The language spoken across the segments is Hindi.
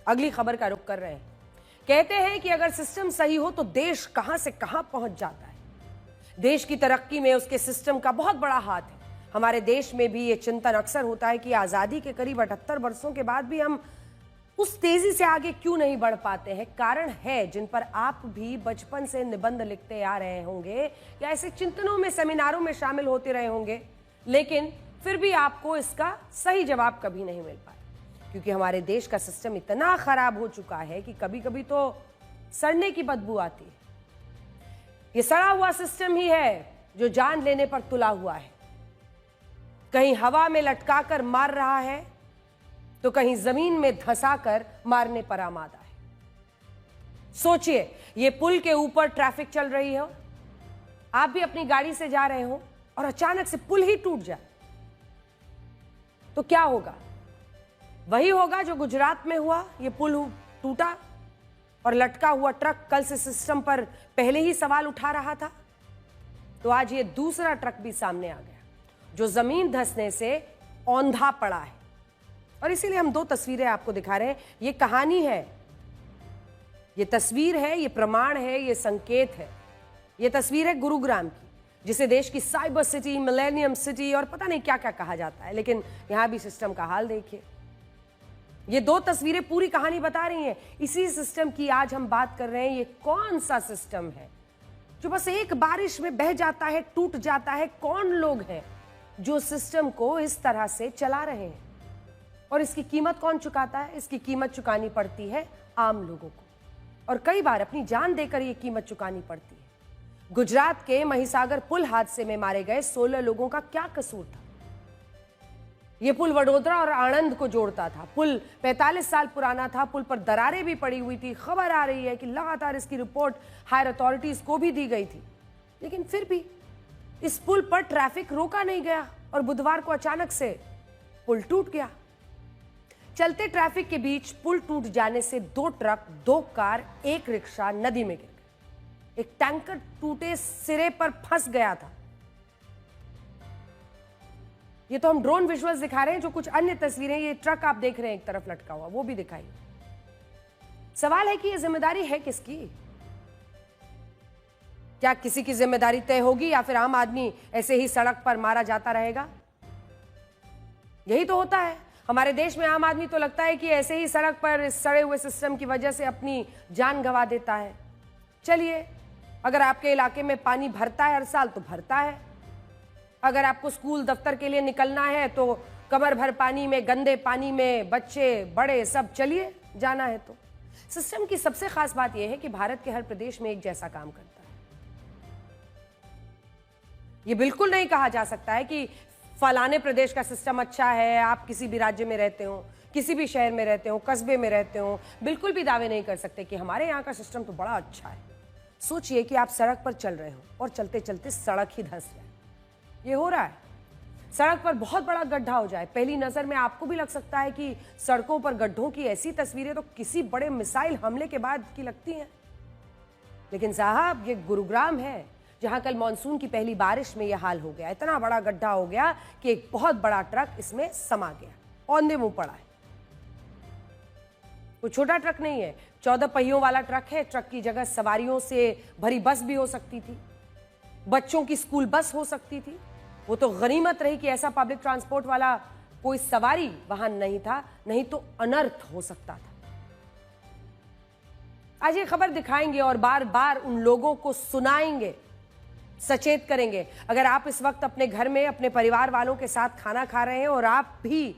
अगली खबर का रुख कर रहे हैं। कहते हैं कि अगर सिस्टम सही हो तो देश कहां से कहां पहुंच जाता है। देश की तरक्की में उसके सिस्टम का बहुत बड़ा हाथ है। हमारे देश में भी ये चिंतन अक्सर होता है कि आजादी के करीब 78 वर्षों के बाद भी हम उस तेजी से आगे क्यों नहीं बढ़ पाते हैं। कारण है जिन पर आप भी बचपन से निबंध लिखते आ रहे होंगे या ऐसे चिंतनों में, सेमिनारों में शामिल होते रहे होंगे, लेकिन फिर भी आपको इसका सही जवाब कभी नहीं मिल पाया, क्योंकि हमारे देश का सिस्टम इतना खराब हो चुका है कि कभी कभी तो सड़ने की बदबू आती है। ये सड़ा हुआ सिस्टम ही है जो जान लेने पर तुला हुआ है। कहीं हवा में लटकाकर मार रहा है तो कहीं जमीन में धंसाकर मारने पर आमादा है। सोचिए, ये पुल के ऊपर ट्रैफिक चल रही हो, आप भी अपनी गाड़ी से जा रहे हो और अचानक से पुल ही टूट जाए तो क्या होगा? वही होगा जो गुजरात में हुआ। ये पुल टूटा और लटका हुआ ट्रक कल से सिस्टम पर पहले ही सवाल उठा रहा था, तो आज ये दूसरा ट्रक भी सामने आ गया जो जमीन धंसने से औंधा पड़ा है। और इसीलिए हम दो तस्वीरें आपको दिखा रहे हैं। ये कहानी है, ये तस्वीर है, ये प्रमाण है, ये संकेत है। ये तस्वीर है गुरुग्राम की, जिसे देश की साइबर सिटी, मिलेनियम सिटी और पता नहीं क्या क्या कहा जाता है, लेकिन यहां भी सिस्टम का हाल देखिए। ये दो तस्वीरें पूरी कहानी बता रही हैं। इसी सिस्टम की आज हम बात कर रहे हैं। ये कौन सा सिस्टम है जो बस एक बारिश में बह जाता है, टूट जाता है? कौन लोग हैं जो सिस्टम को इस तरह से चला रहे हैं और इसकी कीमत कौन चुकाता है? इसकी कीमत चुकानी पड़ती है आम लोगों को, और कई बार अपनी जान देकर यह कीमत चुकानी पड़ती है। गुजरात के महिसागर पुल हादसे में मारे गए 16 लोगों का क्या कसूर था? यह पुल वडोदरा और आणंद को जोड़ता था। पुल 45 साल पुराना था। पुल पर दरारें भी पड़ी हुई थी। खबर आ रही है कि लगातार इसकी रिपोर्ट हायर अथॉरिटीज को भी दी गई थी, लेकिन फिर भी इस पुल पर ट्रैफिक रोका नहीं गया और बुधवार को अचानक से पुल टूट गया। चलते ट्रैफिक के बीच पुल टूट जाने से 2 ट्रक, 2 कार, 1 रिक्शा नदी में गिर गए। एक टैंकर टूटे सिरे पर फंस गया था। ये तो हम ड्रोन विजुअल्स दिखा रहे हैं। जो कुछ अन्य तस्वीरें, ये ट्रक आप देख रहे हैं एक तरफ लटका हुआ, वो भी दिखाइए। सवाल है कि ये जिम्मेदारी है किसकी? क्या किसी की जिम्मेदारी तय होगी या फिर आम आदमी ऐसे ही सड़क पर मारा जाता रहेगा? यही तो होता है हमारे देश में। आम आदमी तो लगता है कि ऐसे ही सड़क पर इस सड़े हुए सिस्टम की वजह से अपनी जान गंवा देता है। चलिए, अगर आपके इलाके में पानी भरता है हर साल तो भरता है। अगर आपको स्कूल दफ्तर के लिए निकलना है तो कमर भर पानी में, गंदे पानी में बच्चे बड़े सब चलिए जाना है। तो सिस्टम की सबसे खास बात यह है कि भारत के हर प्रदेश में एक जैसा काम करता है। यह बिल्कुल नहीं कहा जा सकता है कि फलाने प्रदेश का सिस्टम अच्छा है। आप किसी भी राज्य में रहते हो, किसी भी शहर में रहते हो, कस्बे में रहते हो, बिल्कुल भी दावे नहीं कर सकते कि हमारे यहाँ का सिस्टम तो बड़ा अच्छा है। सोचिए कि आप सड़क पर चल रहे हो और चलते चलते सड़क ही धंस जाए। ये हो रहा है। सड़क पर बहुत बड़ा गड्ढा हो जाए। पहली नजर में आपको भी लग सकता है कि सड़कों पर गड्ढों की ऐसी तस्वीरें तो किसी बड़े मिसाइल हमले के बाद की लगती हैं, लेकिन साहब ये गुरुग्राम है जहां कल मानसून की पहली बारिश में यह हाल हो गया। इतना बड़ा गड्ढा हो गया कि एक बहुत बड़ा ट्रक इसमें समा गया, औंधे मुंह पड़ा है। कोई छोटा ट्रक नहीं है, 14 पहियों वाला ट्रक है। ट्रक की जगह सवारियों से भरी बस भी हो सकती थी, बच्चों की स्कूल बस हो सकती थी। वो तो गनीमत रही कि ऐसा पब्लिक ट्रांसपोर्ट वाला कोई सवारी वाहन नहीं था, नहीं तो अनर्थ हो सकता था। आज ये खबर दिखाएंगे और बार बार उन लोगों को सुनाएंगे, सचेत करेंगे। अगर आप इस वक्त अपने घर में अपने परिवार वालों के साथ खाना खा रहे हैं और आप भी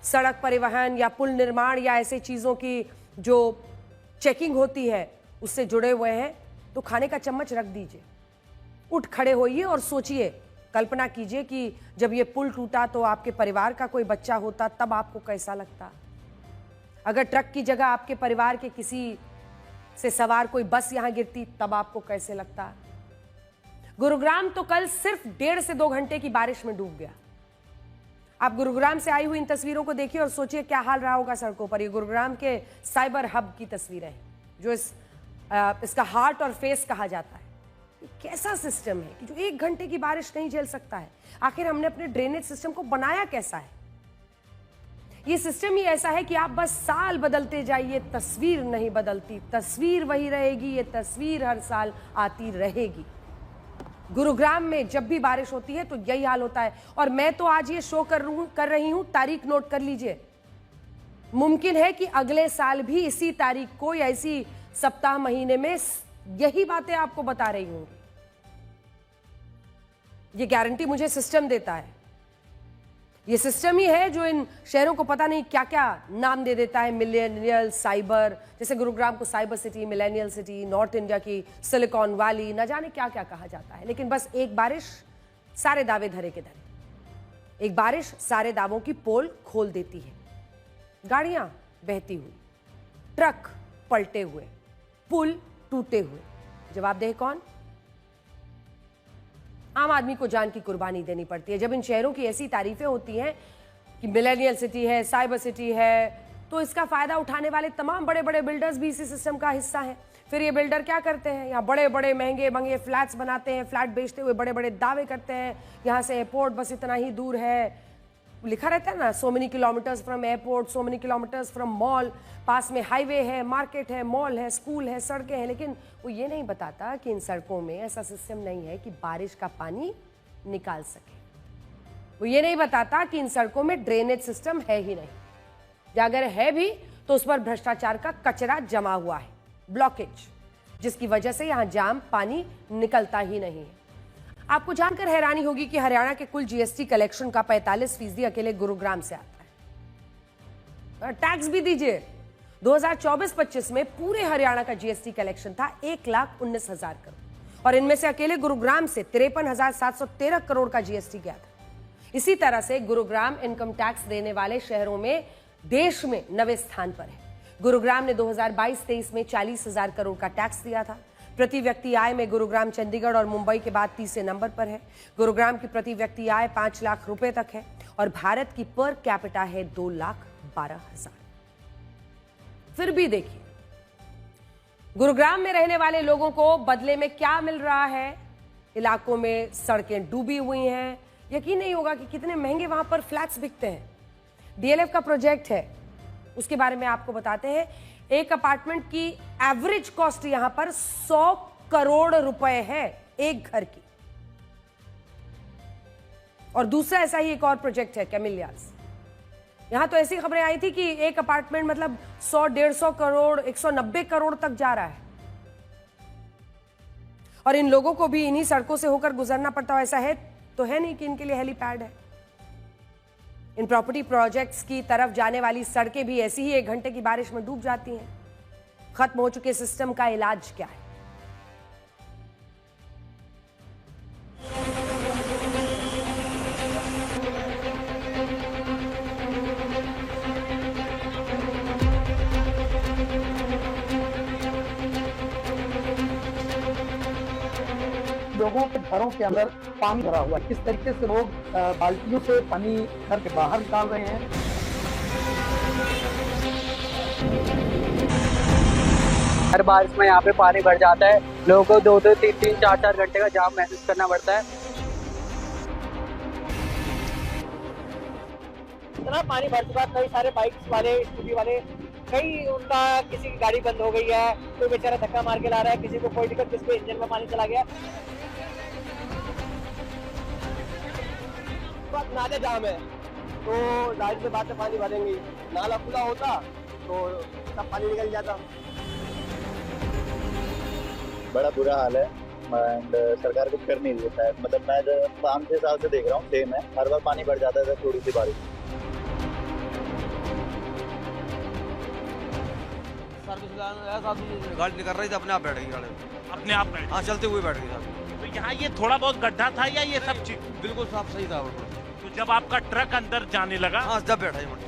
सड़क परिवहन या पुल निर्माण या ऐसे चीजों की जो चेकिंग होती है उससे जुड़े हुए हैं, तो खाने का चम्मच रख दीजिए, उठ खड़े होइए और सोचिए, कल्पना कीजिए कि जब ये पुल टूटा तो आपके परिवार का कोई बच्चा होता, तब आपको कैसा लगता? अगर ट्रक की जगह आपके परिवार के किसी से सवार कोई बस यहां गिरती, तब आपको कैसे लगता? गुरुग्राम तो कल सिर्फ 1.5 से 2 घंटे की बारिश में डूब गया। आप गुरुग्राम से आई हुई इन तस्वीरों को देखिए और सोचिए क्या हाल रहा होगा सड़कों पर। ये गुरुग्राम के साइबर हब की तस्वीरें हैं, जो इसका हार्ट और फेस कहा जाता है। ये कैसा सिस्टम है कि जो 1 घंटे की बारिश नहीं झेल सकता है? आखिर हमने अपने ड्रेनेज सिस्टम को बनाया कैसा है? ये सिस्टम ही ऐसा है कि आप बस साल बदलते जाइए, तस्वीर नहीं बदलती। तस्वीर वही रहेगी, ये तस्वीर हर साल आती रहेगी। गुरुग्राम में जब भी बारिश होती है तो यही हाल होता है। और मैं तो आज ये शो कर रही हूं, तारीख नोट कर लीजिए। मुमकिन है कि अगले साल भी इसी तारीख को या इसी सप्ताह महीने में यही बातें आपको बता रही हूं। ये गारंटी मुझे सिस्टम देता है। ये सिस्टम ही है जो इन शहरों को पता नहीं क्या क्या नाम दे देता है, मिलेनियल, साइबर, जैसे गुरुग्राम को cyber city, millennial city, north India की सिलिकॉन वैली, न जाने क्या क्या कहा जाता है। लेकिन बस एक बारिश सारे दावे धरे के धरे। एक बारिश सारे दावों की पोल खोल देती है। गाड़ियां बहती हुई, ट्रक पलटे हुए, पुल टूटे हुए। जवाबदेह कौन? आम आदमी को जान की कुर्बानी देनी पड़ती है। जब इन शहरों की ऐसी तारीफें होती हैं कि मिलेनियल सिटी है, साइबर सिटी है, तो इसका फायदा उठाने वाले तमाम बड़े बड़े बिल्डर्स भी इसी सिस्टम का हिस्सा हैं। फिर ये बिल्डर क्या करते हैं? यहाँ बड़े बड़े महंगे महंगे फ्लैट्स बनाते हैं, फ्लैट बेचते हुए बड़े बड़े दावे करते हैं, यहाँ से एयरपोर्ट बस इतना ही दूर है। लिखा रहता है ना, so many kilometres from airport, so many kilometres from mall. पास में हाईवे है, मार्केट है, मॉल है, स्कूल है, सड़कें हैं। लेकिन वो ये नहीं बताता कि इन सड़कों में ऐसा सिस्टम नहीं है कि बारिश का पानी निकाल सके। वो ये नहीं बताता कि इन सड़कों में ड्रेनेज सिस्टम है ही नहीं, या अगर है भी तो उस पर भ्रष्टाचार का कचरा जमा हुआ है, ब्लॉकेज, जिसकी वजह से यहां जाम पानी निकलता ही नहीं है। आपको जानकर हैरानी होगी कि हरियाणा के कुल जीएसटी कलेक्शन का 45% अकेले गुरुग्राम से आता है। टैक्स भी दीजिए। 2024-25 में पूरे हरियाणा का जीएसटी कलेक्शन था 1,19,000 करोड़, और इनमें से अकेले गुरुग्राम से 53,713 करोड़ का जीएसटी गया था। इसी तरह से गुरुग्राम इनकम टैक्स देने वाले शहरों में देश में 9वें स्थान पर है। गुरुग्राम ने 2022-23 में 40,000 करोड़ का टैक्स दिया था। प्रति व्यक्ति आय में गुरुग्राम चंडीगढ़ और मुंबई के बाद तीसरे नंबर पर है। गुरुग्राम की प्रति व्यक्ति आय 5 लाख रुपए तक है और भारत की पर कैपिटा है 2,12,000। फिर भी देखिए, गुरुग्राम में रहने वाले लोगों को बदले में क्या मिल रहा है। इलाकों में सड़कें डूबी हुई हैं। यकीन नहीं होगा कि कितने महंगे वहां पर फ्लैट्स बिकते हैं। डीएलएफ का प्रोजेक्ट है, उसके बारे में आपको बताते हैं। एक अपार्टमेंट की एवरेज कॉस्ट यहां पर 100 करोड़ रुपए है एक घर की। और दूसरा ऐसा ही एक और प्रोजेक्ट है कैमिलियास। यहां तो ऐसी खबरें आई थी कि एक अपार्टमेंट मतलब 100-150 करोड़, 190 करोड़ तक जा रहा है। और इन लोगों को भी इन्हीं सड़कों से होकर गुजरना पड़ता है। ऐसा है तो है नहीं कि इनके लिए हेलीपैड है। इन प्रॉपर्टी प्रोजेक्ट्स की तरफ जाने वाली सड़कें भी ऐसी ही 1 घंटे की बारिश में डूब जाती हैं। खत्म हो चुके सिस्टम का इलाज क्या है? लोगों के घरों के अंदर पानी भरा हुआ है। किस तरीके से लोग बाल्टियों से पानी घर के बाहर निकाल रहे हैं। हर बारिश में यहाँ पे पानी भर जाता है। लोगों को 2-2, 3-3, 4-4 घंटे का जाम महसूस करना पड़ता है। इतना पानी भर चुका, कई सारे बाइक्स वाले, स्कूटी वाले, कई उनका किसी की गाड़ी बंद हो गई है, कोई बेचारा धक्का मार के ला रहा है, किसी को कोई दिक्कत, किसी को इंजन में पानी चला गया। नाले जाम है तो जाहिर सी बात है पानी भरेंगे। नाला खुला होता तो सब पानी निकल जाता। बड़ा बुरा हाल है एंड सरकार कुछ कर नहीं देता है। मतलब मैं 5-6 साल से देख रहा हूँ सेम है, हर बार पानी भर जाता है थोड़ी सी बारिश। सर्विस गाड़ी निकल रही थी, अपने आप बैठ गई गाड़ी, अपने आप बैठ। हाँ चलते हुए बैठ गई साहब। तो यहाँ ये थोड़ा बहुत गड्ढा था या ये सब चीज? बिल्कुल साफ सही था। तो जब आपका ट्रक अंदर जाने लगा, हाँ जब बैठा ही मट्टी।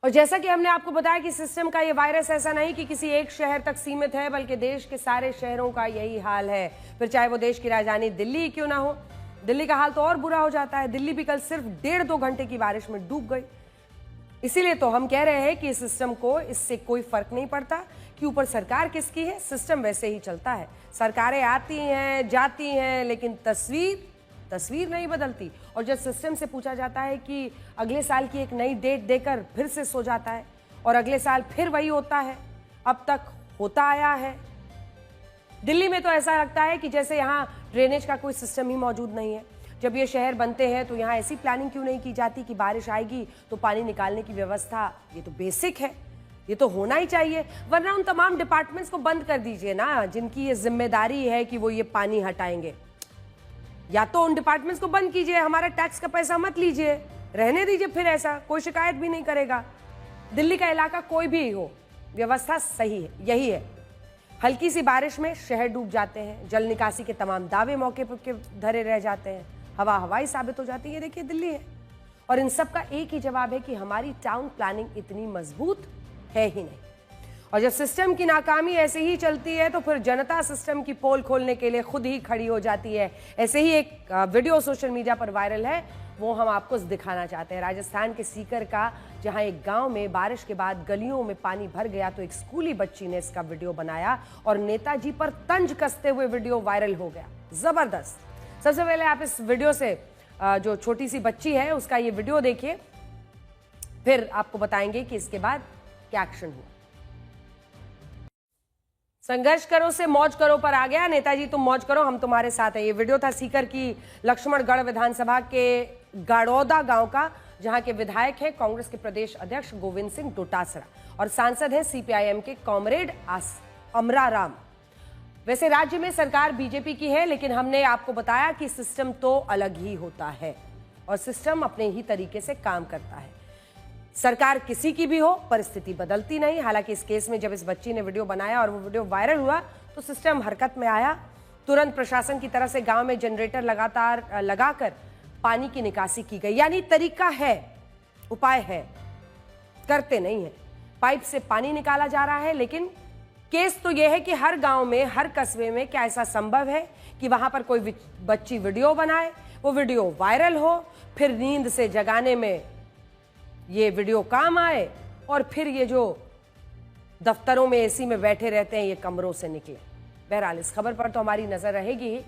और जैसा कि हमने आपको बताया कि सिस्टम का ये वायरस ऐसा नहीं कि किसी एक शहर तक सीमित है, बल्कि देश के सारे शहरों का यही हाल है। फिर चाहे वो देश की राजधानी दिल्ली क्यों ना हो। दिल्ली का हाल तो और बुरा हो जाता है। दिल्ली भी कल सिर्फ 1.5-2 घंटे की बारिश में डूब गई। इसीलिए तो हम कह रहे हैं कि इस सिस्टम को इससे कोई फर्क नहीं पड़ता कि ऊपर सरकार किसकी है, सिस्टम वैसे ही चलता है। सरकारें आती हैं जाती हैं, लेकिन तस्वीर नहीं बदलती। और जब सिस्टम से पूछा जाता है कि अगले साल की एक नई डेट देकर फिर से सो जाता है और अगले साल फिर वही होता है, अब तक होता आया है। दिल्ली में तो ऐसा लगता है कि जैसे यहाँ ड्रेनेज का कोई सिस्टम ही मौजूद नहीं है। जब ये शहर बनते हैं तो यहाँ ऐसी प्लानिंग क्यों नहीं की जाती कि बारिश आएगी तो पानी निकालने की व्यवस्था, ये तो बेसिक है, ये तो होना ही चाहिए। वरना उन तमाम डिपार्टमेंट्स को बंद कर दीजिए ना, जिनकी ये जिम्मेदारी है कि वो ये पानी हटाएंगे। या तो उन डिपार्टमेंट्स को बंद कीजिए, हमारा टैक्स का पैसा मत लीजिए, रहने दीजिए, फिर ऐसा कोई शिकायत भी नहीं करेगा। दिल्ली का इलाका कोई भी हो, व्यवस्था सही है, यही है। हल्की सी बारिश में शहर डूब जाते हैं, जल निकासी के तमाम दावे मौके पर के धरे रह जाते हैं, हवा हवाई साबित हो जाती है। ये देखिए दिल्ली है। और इन सब का एक ही जवाब है कि हमारी टाउन प्लानिंग इतनी मजबूत है ही नहीं। और जब सिस्टम की नाकामी ऐसे ही चलती है तो फिर जनता सिस्टम की पोल खोलने के लिए खुद ही खड़ी हो जाती है। ऐसे ही एक वीडियो सोशल मीडिया पर वायरल है, वो हम आपको दिखाना चाहते हैं। राजस्थान के सीकर का, जहां एक गांव में बारिश के बाद गलियों में पानी भर गया तो एक स्कूली बच्ची ने इसका वीडियो बनाया और नेताजी पर तंज कसते हुए वीडियो वायरल हो गया। जबरदस्त। सबसे पहले आप इस वीडियो से जो छोटी सी बच्ची है उसका ये वीडियो देखिए, फिर आपको बताएंगे कि इसके बाद क्या एक्शन हुआ। संघर्ष करो से मौज करो पर आ गया। नेताजी तुम मौज करो, हम तुम्हारे साथ हैं। ये वीडियो था सीकर की लक्ष्मणगढ़ विधानसभा के गाड़ौदा गांव का, जहां के विधायक हैं कांग्रेस के प्रदेश अध्यक्ष गोविंद सिंह डोटासरा और सांसद हैं सीपीआईएम के कॉमरेड अमराराम। वैसे राज्य में सरकार बीजेपी की है, लेकिन हमने आपको बताया कि सिस्टम तो अलग ही होता है और सिस्टम अपने ही तरीके से काम करता है। सरकार किसी की भी हो, परिस्थिति बदलती नहीं। हालांकि इस केस में जब इस बच्ची ने वीडियो बनाया और वो वीडियो वायरल हुआ तो सिस्टम हरकत में आया। तुरंत प्रशासन की तरफ से गांव में जनरेटर लगातार लगाकर पानी की निकासी की गई। यानी तरीका है, उपाय है, करते नहीं है। पाइप से पानी निकाला जा रहा है। लेकिन केस तो यह है कि हर गांव में, हर कस्बे में क्या ऐसा संभव है कि वहां पर कोई बच्ची वीडियो बनाए, वो वीडियो वायरल हो, फिर नींद से जगाने में ये वीडियो काम आए और फिर ये जो दफ्तरों में एसी में बैठे रहते हैं ये कमरों से निकले। बहरहाल इस खबर पर तो हमारी नजर रहेगी।